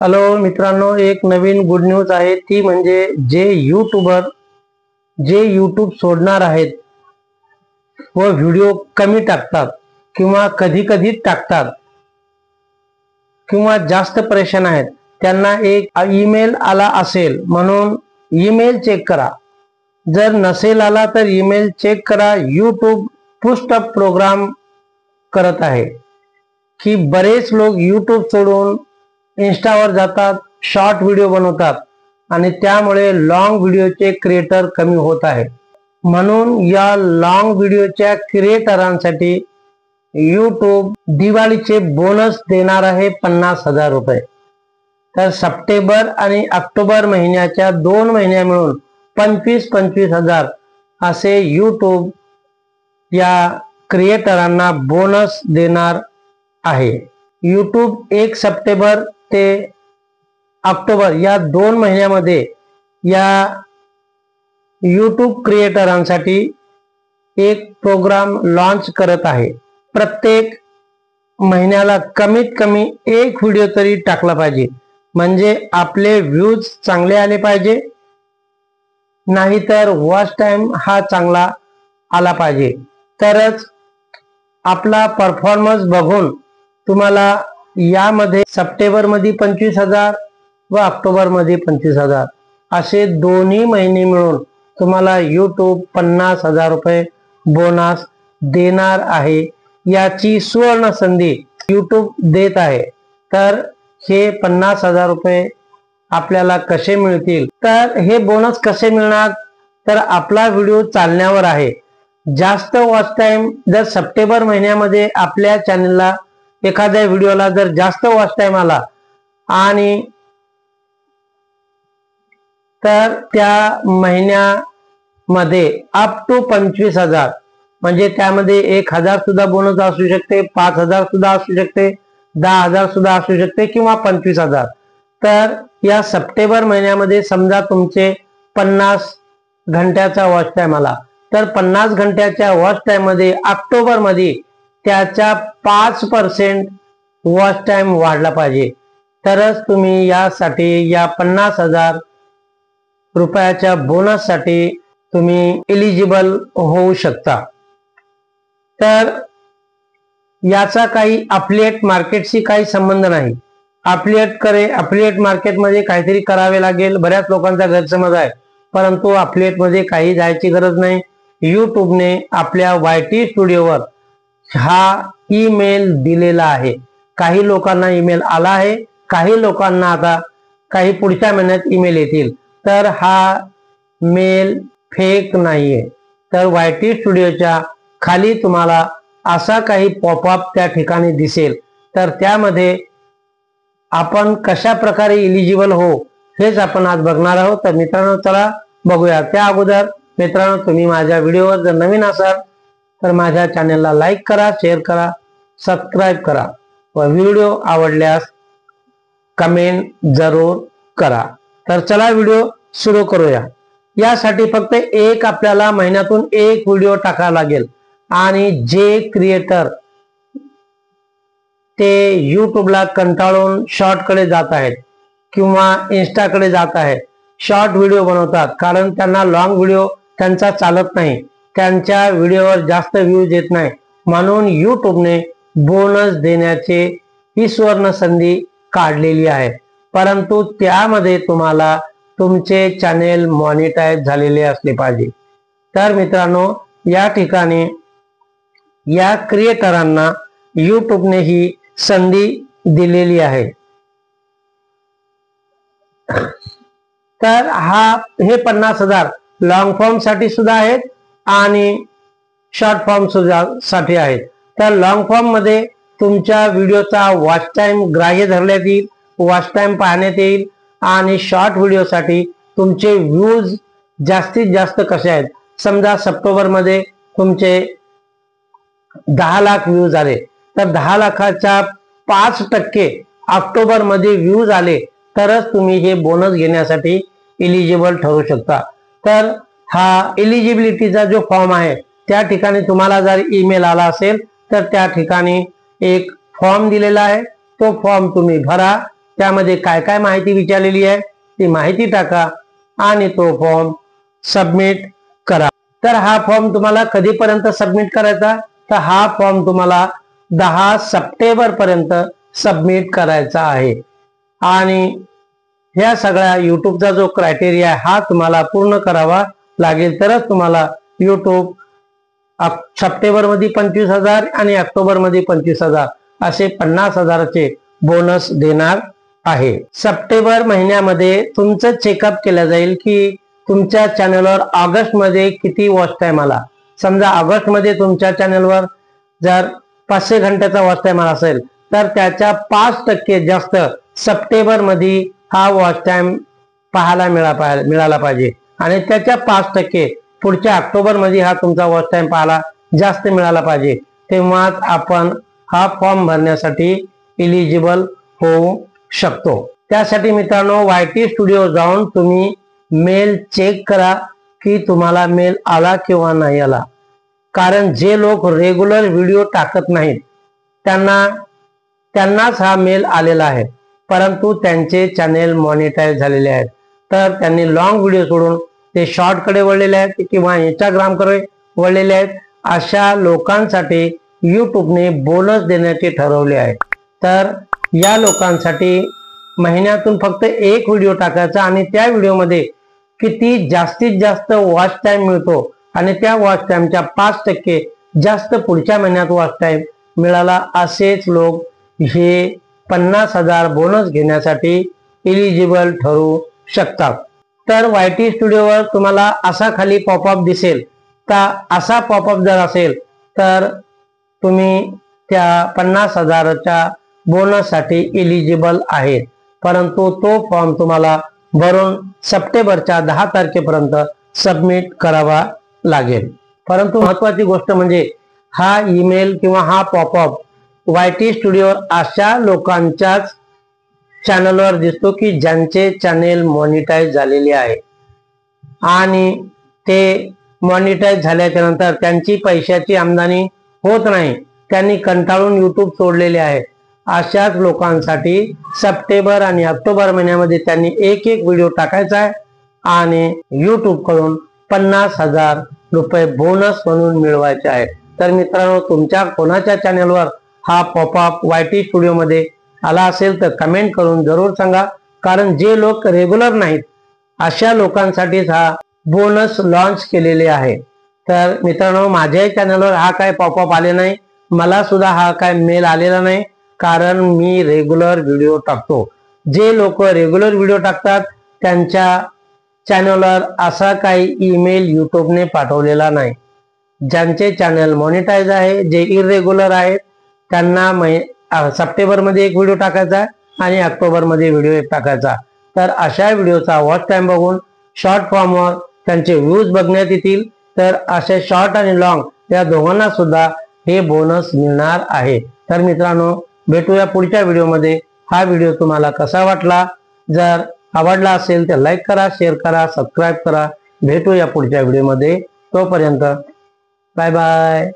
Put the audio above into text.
Hello मित्रांनो, एक नवीन good news आहे ती म्हणजे जे यूट्यूब सोडणार आहेत व व्हिडिओ कमी टाकतात किंवा कधी कधी टाकतात किंवा जास्त परेशान आहेत त्यांना एक ईमेल आला असेल म्हणून ईमेल चेक करा. जर नसेल आला तर ईमेल चेक करा. यूट्यूब पुश अप प्रोग्राम करत आहे की बरेच लोक यूट्यूब सोडून इंस्टावर जातात, शॉर्ट व्हिडिओ बनवतात आणि त्यामुळे लॉंग व्हिडिओचे क्रिएटर कमी होत आहे. म्हणून या लॉंग व्हिडिओच्या क्रिएटरांसाठी यूट्यूब दिवाळीचे बोनस देणार आहे 50,000 रुपये. तर सप्टेंबर आणि ऑक्टोबर महिन्याच्या 2 महिन्या मिळून 25,000 असे यूट्यूब या क्रिएटरांना बोनस देणार आहे. यूट्यूब 1 सप्टेंबर ते ऑक्टोबर या 2 महिन्यामध्ये या यूट्यूब क्रिएटरांसाठी एक प्रोग्राम लॉन्च करत आहे. प्रत्येक महिन्याला कमीत कमी एक व्हिडिओ तरी टाकला पाहिजे, म्हणजे आपले व्ह्यूज चांगले आले पाहिजे, नाहीतर वॉच टाइम हा चांगला आला पाहिजे. तरच आपला परफॉर्मन्स बघून तुम्हाला यामध्ये सप्टेंबर मध्ये 25,000 व ऑक्टोबर मध्ये 25,000 असे दोन्ही महिने मिळून तुम्हाला यूट्यूब 50,000 रुपये बोनस देणार आहे. याची सुवर्ण संधी यूट्यूब देत आहे. तर हे 50,000 रुपये आपल्याला कसे मिळतील, तर हे बोनस कसे मिळणार, तर आपला व्हिडिओ चालण्यावर आहे. जास्त वॉच टाइम जर सप्टेंबर महिन्यामध्ये आपल्या चॅनलला एखाद्या व्हिडिओला जर जास्त वॉच टाइम आला आणि तर त्या महिन्यामध्ये अप टू 25,000 म्हणजे त्यामध्ये 1,000 सुद्धा बोनस असू शकते, 5,000 सुद्धा असू शकते, 10,000 सुद्धा असू शकते किंवा 25,000. तर या सप्टेंबर महिन्यामध्ये समजा तुमचे 50 घंट्याचा वॉच टाइम आला, तर 50 घंट्याच्या वॉच टाइम मध्ये ऑक्टोबर मध्ये त्याच्या 5% वॉच टाइम वाढला पाहिजे. तरच तुम्ही यासाठी या 50,000 रुपयाच्या बोनस साठी तुम्ही एलिजिबल होऊ शकता. तर याचा काही अफिलिएट मार्केटशी काही संबंध नाही. अफिलिएट मार्केटमध्ये काहीतरी करावे लागेल. बऱ्याच लोकांचा गैरसमज आहे, परंतु अफिलिएट मध्ये काही जायची गरज नाही. यूट्यूबने आपल्या YT स्टुडिओवर हा ईमेल दिलेला आहे. काही लोकांना ईमेल आला आहे, काही लोकांना आता काही पुढच्या महिन्यात ईमेल येतील. तर हा मेल फेक नाहीये. तर YT स्टुडिओच्या खाली तुम्हाला असा काही पॉपअप त्या ठिकाणी दिसेल, तर त्यामध्ये आपण कशा प्रकारे एलिजिबल हो हेच आपण आज बघणार आहोत. तर मित्रांनो, चला बघूया. त्या अगोदर मित्रांनो, तुम्ही माझ्या व्हिडिओवर जर नवीन असाल तर माझ्या चॅनलला लाईक करा, शेअर करा, सबस्क्राईब करा व व्हिडिओ आवडल्यास कमेंट जरूर करा. तर चला व्हिडिओ सुरू करूया. यासाठी फक्त आपल्याला महिन्यातून एक व्हिडिओ टाकावा लागेल आणि जे क्रिएटर ते यूट्यूबला कंटाळून शॉर्टकडे जात आहेत किंवा इंस्टाकडे जात आहेत, शॉर्ट व्हिडिओ बनवतात, कारण त्यांना लॉंग व्हिडिओ त्यांचा चालत नाही, त्यांच्या व्हिडिओवर जास्त व्ह्यूज येत नाही, म्हणून यूट्यूबने बोनस देण्याचे ही सुवर्ण संधी काढलेली आहे. परंतु त्यामध्ये तुम्हाला तुमचे चॅनेल मॉनिटाईज झालेले असले पाहिजे. तर मित्रांनो, या ठिकाणी या क्रिएटरांना यूट्यूबने ही संधी दिलेली आहे. तर हे 50,000 लॉंग फॉर्म साठी सुद्धा आहेत आणि शॉर्ट फॉर्म सुद्धा साठी आहेत. तर लॉंग फॉर्म मध्ये तुमच्या व्हिडिओचा वॉच टाइम ग्राह्य धरण्यात येईल, वॉच टाइम पाहण्यात येईल आणि शॉर्ट व्हिडिओ साठी तुमचे व्ह्यूज जास्तीत जास्त कसे आहेत. समजा सप्टेंबर मध्ये तुमचे 10 लाख व्ह्यूज आले, तर 10 लाखाच्या 5% ऑक्टोबर मध्ये व्ह्यूज आले तरच तुम्ही हे बोनस घेण्यासाठी एलिजिबल ठरू शकता. तर हा एलिजिबिलिटीचा जो फॉर्म आहे त्या ठिकाणी तुम्हाला जर ईमेल आला असेल तर त्या ठिकाणी एक फॉर्म दिलेला आहे, तो फॉर्म तुम्ही भरा त्यामध्ये काय काय माहिती विचारलेली आहे ती माहिती टाका आणि तो फॉर्म सबमिट करा। तर हा फॉर्म तुम्हाला कधीपर्यंत सबमिट करायचा, तर हा फॉर्म तुम्हाला 10 सप्टेंबर पर्यंत सबमिट करायचा आहे। आणि ह्या सगळ्या युट्यूबचा जो क्रायटेरिया आहे हा तुम्हाला पूर्ण करावा लागेल, तरच तुम्हाला युट्यूब सप्टेंबर मध्ये 25,000 आणि ऑक्टोबर मध्ये 25,000 असे 50,000चे बोनस देणार आहे। सप्टेंबर महिन्यामध्ये तुमचं चेकअप केलं जाईल की तुमच्या चॅनलवर ऑगस्ट मध्ये किती वॉच टाइम आला। समजा ऑगस्ट मध्ये तुमच्या चॅनलवर जर 500 घंट्याचा वॉच टाइम आला असेल तर त्याच्या 5% जास्त सप्टेंबर मध्ये हा वॉच टाइम पाहायला मिळाला पाहिजे आणि त्याच्या 5% पुढच्या ऑक्टोबर मध्ये हा तुमचा वॉच टाइम पाहायला जास्त मिळाला पाहिजे, तेव्हाच आपण हा फॉर्म भरण्यासाठी एलिजिबल होऊ शकतो। त्यासाठी मित्रांनो YT स्टुडिओ जाऊन तुम्ही मेल चेक करा की तुम्हाला मेल आला किंवा नाही आला, कारण जे लोक रेग्युलर व्हिडिओ टाकत नाहीत त्यांनाच हा मेल आलेला आहे, परंतु त्यांचे चॅनेल मॉनिटाईज झालेले आहेत। तर त्यांनी लॉंग व्हिडिओ सोडून ते शॉर्ट कडे वळलेले आहेत किंवा इंस्टाग्राम कडे वळलेले आहेत, अशा लोकांसाठी युट्यूबने बोनस देण्याचे ठरवले आहे। तर या लोकांसाठी महिन्यातून फक्त एक व्हिडिओ टाकायचा आणि त्या व्हिडिओमध्ये किती जास्तीत जास्त वॉच टाइम मिळतो आणि त्या वॉच टाइमच्या 5% जास्त पुढच्या महिन्यात वॉच टाइम मिळाला, असेच लोक हे 50,000 बोनस घेण्यासाठी एलिजिबल ठरू शकतात। तर YT स्टुडिओवर तुम्हाला असा खाली पॉपअप दिसेल, तर असा पॉपअप जर असेल तर तुम्ही त्या 50,000च्या बोनससाठी एलिजिबल आहेत, परंतु तो फॉर्म तुम्हाला भरून सप्टेंबरच्या 10 तारखेपर्यंत सबमिट करावा लागेल। परंतु महत्वाची गोष्ट म्हणजे हा ईमेल किंवा हा पॉपअप YT स्टुडिओवर अशा लोकांच्याच चॅनलवर दिसतो की ज्यांचे चॅनेल मॉनिटाईज झालेले आहे आणि ते मॉनिटाईज झाल्याच्या नंतर त्यांची पैशाची आमदानी होत नाही, त्यांनी कंटाळून युट्यूब सोडलेले आहे। अशाच लोकांसाठी सप्टेंबर आणि ऑक्टोबर महिन्यामध्ये त्यांनी एक व्हिडिओ टाकायचा आहे आणि युट्यूब कडून 50,000 रुपये बोनस म्हणून मिळवायचे आहे। तर मित्रांनो, तुमच्या कोणाच्या चॅनलवर हा पॉपअप YT स्टुडिओ मध्ये आला असेल तर कमेंट करून जरूर सांगा, कारण जे लोक रेग्युलर नाहीत अशा लोकांसाठीच हा बोनस लॉन्च केलेले आहे। तर मित्रांनो, माझ्याही चॅनलवर हा काय पॉपअप आले नाही, मला सुद्धा हा काय मेल आलेला नाही, कारण मी रेग्युलर व्हिडिओ टाकतो। जे लोक रेग्युलर व्हिडिओ टाकतात त्यांच्या चॅनलवर असा काही ईमेल युट्यूबने पाठवलेला नाही। ज्यांचे चॅनल मॉनिटाईज आहे, जे इरेग्युलर आहेत, त्यांना सप्टेंबर मध्ये एक व्हिडिओ टाकायचा आणि ऑक्टोबर मध्ये व्हिडिओ एक टाकायचा। तर अशा व्हिडिओचा वॉच टाइम बघून शॉर्ट फॉर्मवर त्यांचे व्ह्यूज बघण्यात येतील, तर असे शॉर्ट आणि लॉंग या दोघांना सुद्धा हे बोनस मिळणार आहे। तर मित्रांनो, भेटूया पुढच्या व्हिडिओमध्ये। हा व्हिडिओ तुम्हाला कसा वाटला? जर आवडला असेल तर लाईक करा, शेअर करा, सबस्क्राईब करा। भेटूया पुढच्या व्हिडिओमध्ये, तोपर्यंत बाय बाय।